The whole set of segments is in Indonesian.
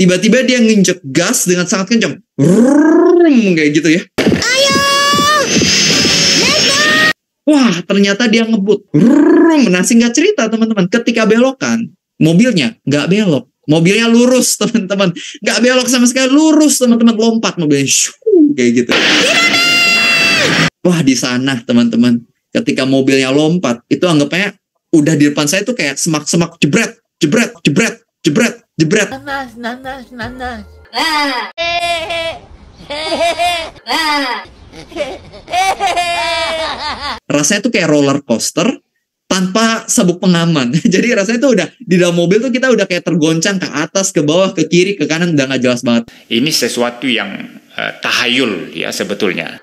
Tiba-tiba dia nginjek gas dengan sangat kencang. Rrrm, kayak gitu ya. Wah, ternyata dia ngebut. Nah, singkat cerita teman-teman, ketika belokan, mobilnya nggak belok. Mobilnya lurus, teman-teman. Nggak belok sama sekali, lurus, teman-teman. Lompat mobilnya. Shoo, kayak gitu. Wah, di sana, teman-teman. Ketika mobilnya lompat, itu anggapnya udah di depan saya tuh kayak semak-semak jebret, jebret, jebret, jebret, jebret. Nanas. Rasanya tuh kayak roller coaster tanpa sabuk pengaman. Jadi rasanya tuh udah di dalam mobil tuh kita udah kayak tergoncang ke atas, ke bawah, ke kiri, ke kanan, udah nggak jelas banget. Ini sesuatu yang tahayul ya sebetulnya.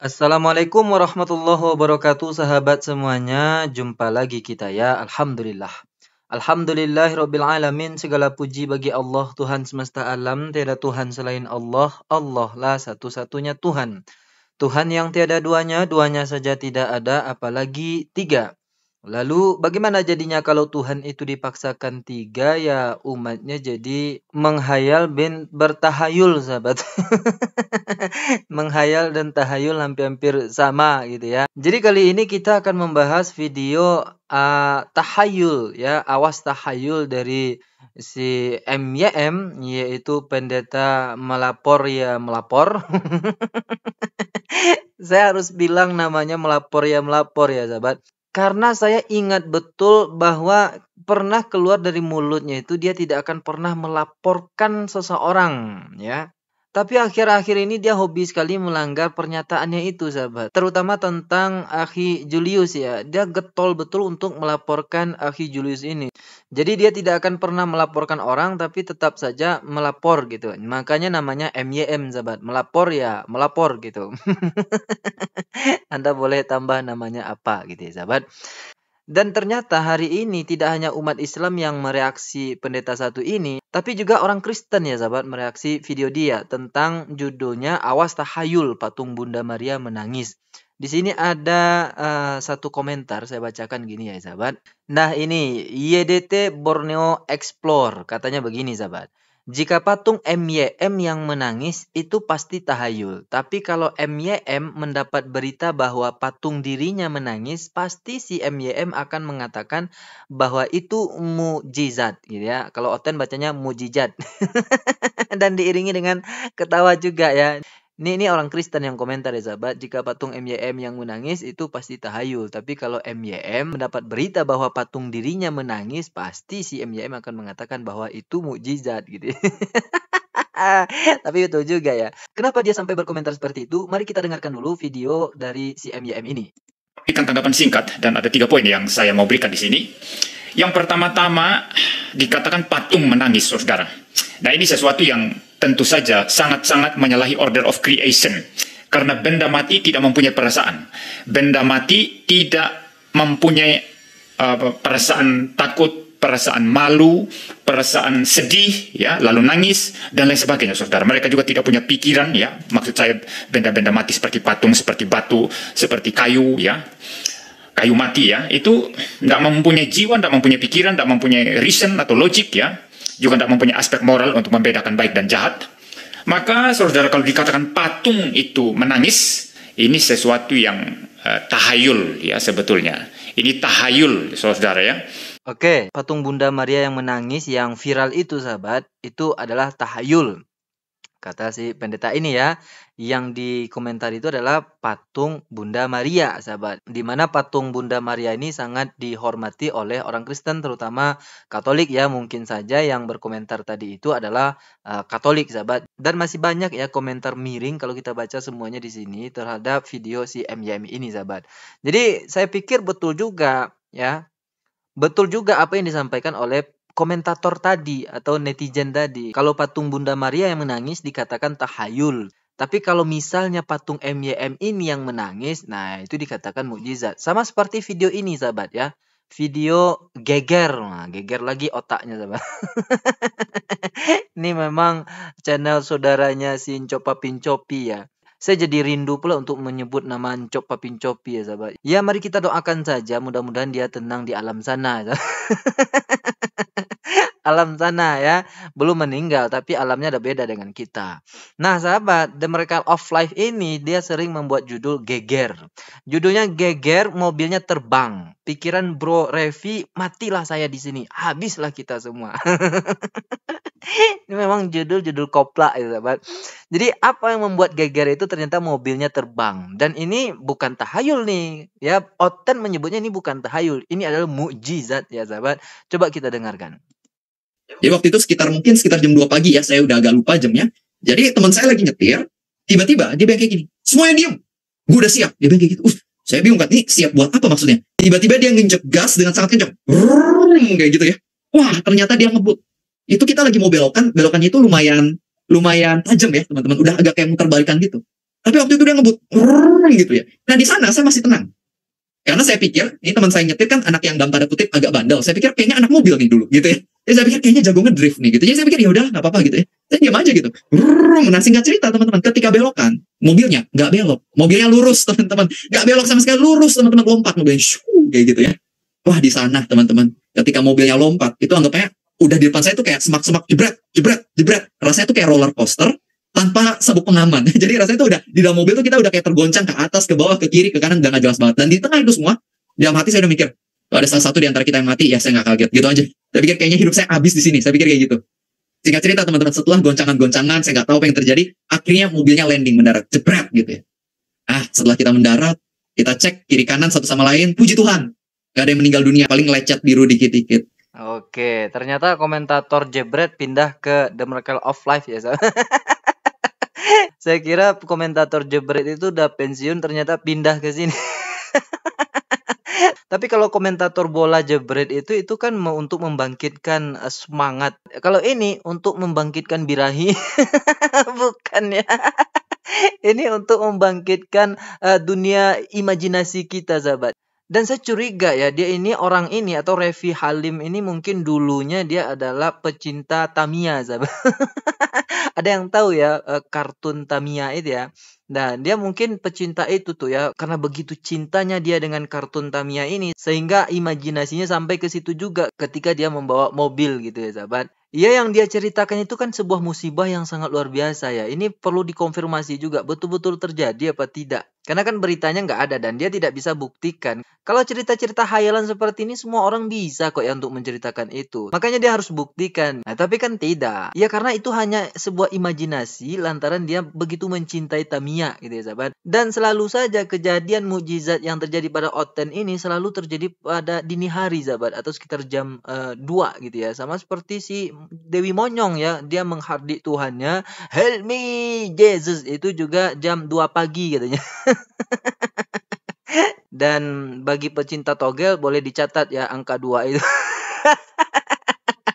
Assalamualaikum warahmatullahi wabarakatuh, sahabat semuanya. Jumpa lagi kita ya. Alhamdulillah. Alhamdulillahirabbil alamin. Segala puji bagi Allah, Tuhan semesta alam. Tiada Tuhan selain Allah. Allah lah satu-satunya Tuhan. Tuhan yang tiada duanya, duanya saja tidak ada, apalagi tiga. Lalu bagaimana jadinya kalau Tuhan itu dipaksakan tiga? Ya umatnya jadi menghayal bertahayul, sahabat. Menghayal dan tahayul hampir-hampir sama gitu ya. Jadi kali ini kita akan membahas video tahayul ya, awas tahayul dari si MYM, yaitu pendeta melapor ya melapor. Saya harus bilang namanya melapor ya sahabat. Karena saya ingat betul bahwa pernah keluar dari mulutnya itu dia tidak akan pernah melaporkan seseorang ya. Tapi akhir-akhir ini dia hobi sekali melanggar pernyataannya itu, sahabat. Terutama tentang Akhi Julius ya. Dia getol betul untuk melaporkan Akhi Julius ini. Jadi dia tidak akan pernah melaporkan orang, tapi tetap saja melapor gitu. Makanya namanya MYM, sahabat. Melapor ya melapor gitu. Anda boleh tambah namanya apa gitu ya, sahabat. Dan ternyata hari ini tidak hanya umat Islam yang mereaksi pendeta satu ini, tapi juga orang Kristen ya sahabat mereaksi video dia tentang judulnya Awas Tahayul Patung Bunda Maria Menangis. Di sini ada satu komentar, saya bacakan gini ya sahabat. Nah ini YDT Borneo Explore katanya begini sahabat. Jika patung MYM yang menangis itu pasti tahayul. Tapi kalau MYM mendapat berita bahwa patung dirinya menangis, pasti si MYM akan mengatakan bahwa itu mujizat gitu ya. Kalau Oten bacanya mujizat. Dan diiringi dengan ketawa juga ya. Ini orang Kristen yang komentar ya sahabat. Jika patung MYM yang menangis itu pasti tahayul. Tapi kalau MYM mendapat berita bahwa patung dirinya menangis, pasti si MYM akan mengatakan bahwa itu mukjizat gitu. Tapi betul juga ya. Kenapa dia sampai berkomentar seperti itu? Mari kita dengarkan dulu video dari si MYM ini. Berikan tanggapan singkat dan ada 3 poin yang saya mau berikan di sini. Yang pertama-tama dikatakan patung menangis, saudara. Nah ini sesuatu yang tentu saja sangat-sangat menyalahi order of creation. Karena benda mati tidak mempunyai perasaan. Benda mati tidak mempunyai perasaan takut, perasaan malu, perasaan sedih, ya, lalu nangis, dan lain sebagainya, saudara. Mereka juga tidak punya pikiran, ya. Maksud saya benda-benda mati seperti patung, seperti batu, seperti kayu, ya. Kayu mati, ya. Itu tidak mempunyai jiwa, tidak mempunyai pikiran, tidak mempunyai reason atau logik, ya. Juga tidak mempunyai aspek moral untuk membedakan baik dan jahat. Maka saudara kalau dikatakan patung itu menangis, ini sesuatu yang tahayul ya sebetulnya. Ini tahayul saudara ya. Oke, patung Bunda Maria yang menangis yang viral itu sahabat, itu adalah tahayul. Kata si pendeta ini ya, yang di komentar itu adalah patung Bunda Maria, sahabat. Di mana patung Bunda Maria ini sangat dihormati oleh orang Kristen, terutama Katolik ya. Mungkin saja yang berkomentar tadi itu adalah Katolik, sahabat. Dan masih banyak ya komentar miring kalau kita baca semuanya di sini terhadap video si MYM ini, sahabat. Jadi saya pikir betul juga ya. Betul juga apa yang disampaikan oleh komentator tadi atau netizen tadi. Kalau patung Bunda Maria yang menangis dikatakan tahayul. Tapi kalau misalnya patung MYM ini yang menangis, nah itu dikatakan mukjizat. Sama seperti video ini sahabat ya. Video geger. Nah, geger lagi otaknya sahabat. Ini memang channel saudaranya si Pincopi ya. Saya jadi rindu pula untuk menyebut nama Ancop Papincopi ya sahabat. Ya mari kita doakan saja mudah-mudahan dia tenang di alam sana. Alam sana ya, belum meninggal tapi alamnya ada beda dengan kita. Nah sahabat, The Miracle of Life ini dia sering membuat judul geger. Judulnya geger, mobilnya terbang. Pikiran Bro Revi, matilah saya di sini, habislah kita semua. Ini memang judul-judul koplak ya sahabat. Jadi apa yang membuat geger itu ternyata mobilnya terbang. Dan ini bukan tahayul nih. Ya, Oten menyebutnya ini bukan tahayul. Ini adalah mukjizat ya sahabat. Coba kita dengarkan. Jadi waktu itu mungkin sekitar jam 2 pagi ya, saya udah agak lupa jamnya. Jadi teman saya lagi nyetir, tiba-tiba dia bilang kayak gini, semuanya diam, gue udah siap. Dia bilang kayak gitu, saya bingung kan, ini siap buat apa maksudnya? Tiba-tiba dia nginjek gas dengan sangat kencang, kayak gitu ya. Wah, ternyata dia ngebut. Itu kita lagi mau belokannya itu lumayan tajam ya teman-teman, udah agak kayak muter balikan gitu. Tapi waktu itu dia ngebut, gitu ya. Nah di sana saya masih tenang. Karena saya pikir, ini teman saya nyetir kan anak yang dalam tanda kutip agak bandel. Saya pikir kayaknya anak mobil nih dulu gitu ya. Jadi saya pikir kayaknya jago ngedrift nih gitu. Jadi saya pikir ya udah nggak apa-apa gitu ya. Saya diam aja gitu. Nah singkat cerita teman-teman, ketika belokan, mobilnya nggak belok. Mobilnya lurus teman-teman. Nggak belok sama sekali, lurus teman-teman, lompat mobilnya. Kayak gitu ya. Wah di sana teman-teman, ketika mobilnya lompat, itu anggapnya udah di depan saya tuh kayak semak-semak jebret, jebret, jebret. Rasanya tuh kayak roller coaster tanpa sabuk pengaman. Jadi rasanya tuh udah di dalam mobil tuh kita udah kayak tergoncang ke atas, ke bawah, ke kiri, ke kanan, udah gak jelas banget. Dan di tengah itu semua, dalam hati saya udah mikir, kalau ada salah satu di antara kita yang mati, ya saya gak kaget. Gitu aja. Saya pikir kayaknya hidup saya habis di sini. Saya pikir kayak gitu. Singkat cerita teman-teman, setelah goncangan-goncangan, saya gak tahu apa yang terjadi, akhirnya mobilnya landing, mendarat, jebret gitu ya. Setelah kita mendarat, kita cek kiri kanan satu sama lain, puji Tuhan, gak ada yang meninggal dunia, paling lecet biru dikit-dikit. Oke, ternyata komentator jebret pindah ke The Miracle of Life ya sahabat. Saya kira komentator jebret itu udah pensiun, ternyata pindah ke sini. Tapi kalau komentator bola jebret itu kan untuk membangkitkan semangat. Kalau ini untuk membangkitkan birahi, bukan ya. Ini untuk membangkitkan dunia imajinasi kita, sahabat. Dan saya curiga ya, orang ini atau Revi Halim ini mungkin dulunya dia adalah pecinta Tamiya, sahabat. Ada yang tahu ya kartun Tamiya itu ya. Nah, dia mungkin pecinta itu tuh ya, karena begitu cintanya dia dengan kartun Tamiya ini, sehingga imajinasinya sampai ke situ juga ketika dia membawa mobil gitu ya, sahabat. Ya, yang dia ceritakan itu kan sebuah musibah yang sangat luar biasa ya. Ini perlu dikonfirmasi juga, betul-betul terjadi apa tidak. Karena kan beritanya nggak ada dan dia tidak bisa buktikan. Kalau cerita-cerita hayalan seperti ini semua orang bisa kok ya untuk menceritakan itu. Makanya dia harus buktikan. Nah, tapi kan tidak. Ya karena itu hanya sebuah imajinasi lantaran dia begitu mencintai Tamiya gitu ya, sahabat. Dan selalu saja kejadian mukjizat yang terjadi pada Oten ini selalu terjadi pada dini hari, sahabat, atau sekitar jam 2 gitu ya. Sama seperti si Dewi Monyong ya, dia menghardik Tuhannya, "Help me Jesus," itu juga jam 2 pagi katanya. Dan bagi pecinta togel boleh dicatat ya angka 2 itu.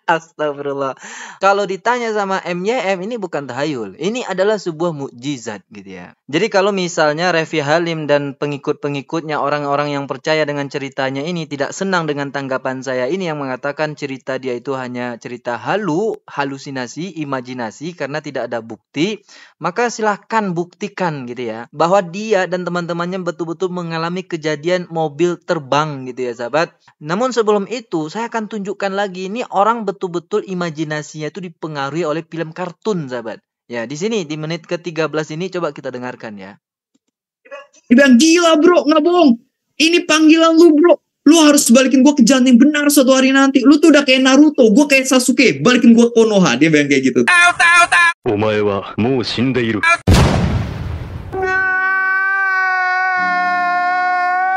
Astagfirullah. Kalau ditanya sama MYM, ini bukan tahayul. Ini adalah sebuah mukjizat gitu ya. Jadi kalau misalnya Revi Halim dan pengikut-pengikutnya, orang-orang yang percaya dengan ceritanya ini tidak senang dengan tanggapan saya ini yang mengatakan cerita dia itu hanya cerita halusinasi, imajinasi karena tidak ada bukti, maka silahkan buktikan gitu ya, bahwa dia dan teman-temannya betul-betul mengalami kejadian mobil terbang gitu ya, sahabat. Namun sebelum itu saya akan tunjukkan lagi, ini orang betul-betul imajinasinya itu dipengaruhi oleh film kartun, sahabat. Ya, di sini di menit ke-13 ini coba kita dengarkan ya. Dia bilang, "Gila bro, nggak bohong. Ini panggilan lu bro. Lu harus balikin gue ke jalan yang benar suatu hari nanti. Lu tuh udah kayak Naruto, gue kayak Sasuke. Balikin gue ke Konoha." Dia bilang kayak gitu. Omae wa mou shindeiru.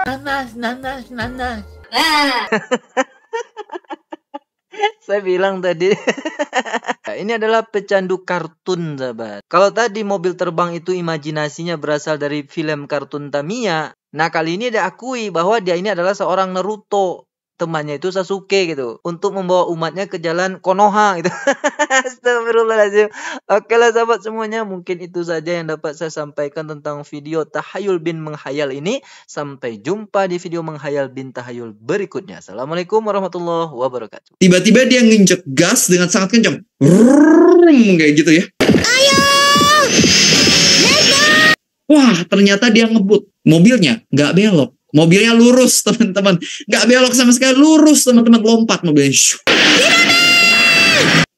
Nanas. Saya bilang tadi. Ini adalah pecandu kartun, sahabat. Kalau tadi mobil terbang itu imajinasinya berasal dari film kartun Tamiya, nah kali ini dia akui bahwa dia ini adalah seorang Naruto. Temannya itu Sasuke gitu. Untuk membawa umatnya ke jalan Konoha gitu. Astagfirullahaladzim. Oke lah sahabat semuanya. Mungkin itu saja yang dapat saya sampaikan tentang video Tahayul bin Menghayal ini. Sampai jumpa di video Menghayal bin Tahayul berikutnya. Assalamualaikum warahmatullahi wabarakatuh. Tiba-tiba dia nginjek gas dengan sangat kencang. Kayak gitu ya. Wah, ternyata dia ngebut. Mobilnya nggak belok. Mobilnya lurus, teman-teman. Nggak belok sama sekali, lurus, teman-teman. Lompat mobilnya. Syuh.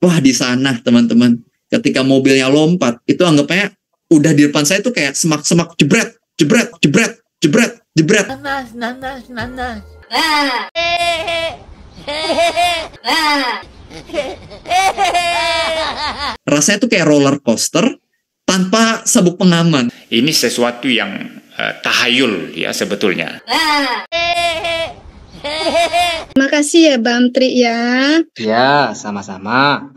Wah, di sana, teman-teman. Ketika mobilnya lompat, itu anggapnya udah di depan saya tuh kayak semak-semak jebret, jebret, jebret, jebret, jebret. Nanas. Rasanya tuh kayak roller coaster tanpa sabuk pengaman. Ini sesuatu yang tahayul ya sebetulnya. Makasih ya Bang Tri ya. Ya, sama-sama.